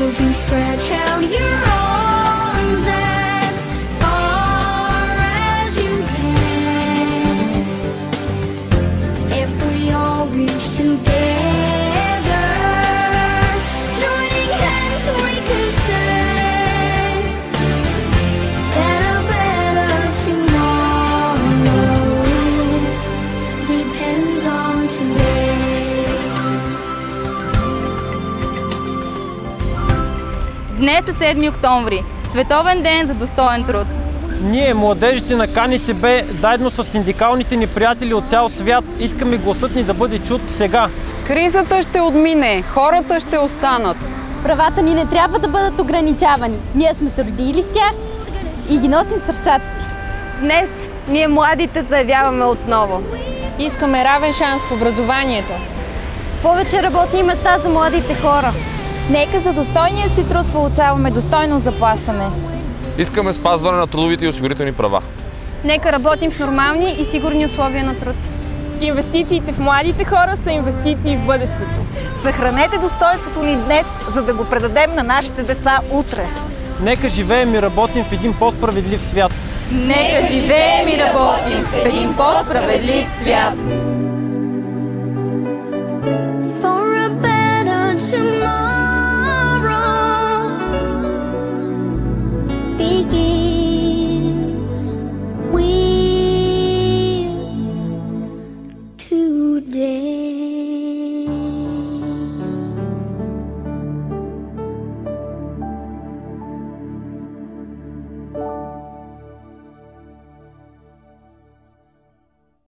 would you stretch out your arms as far as you can? If we all reach together, joining hands we can say that a better tomorrow depends on today. Днес е 7 октомври, Световен ден за достоен труд. Ние, младежите на КНСБ, заедно с синдикалните ни приятели от цял свят, искаме гласът ни да бъде чут сега. Кризата ще отмине, хората ще останат. Правата ни не трябва да бъдат ограничавани. Ние сме се родили с тях и ги носим в сърцата си. Днес ние младите заявяваме отново. Искаме равен шанс в образованието. Повече работни места за младите хора. Нека за достойния си труд получаваме достойно заплащане. Искаме спазване на трудовите и осигурителни права. Нека работим в нормални и сигурни условия на труд. Инвестициите в младите хора са инвестиции в бъдещето. Съхранете достоинството ни днес, за да го предадем на нашите деца утре. Нека живеем и работим в един по-справедлив свят. Нека живеем и работим в един по-справедлив свят. For a better tomorrow begins with today.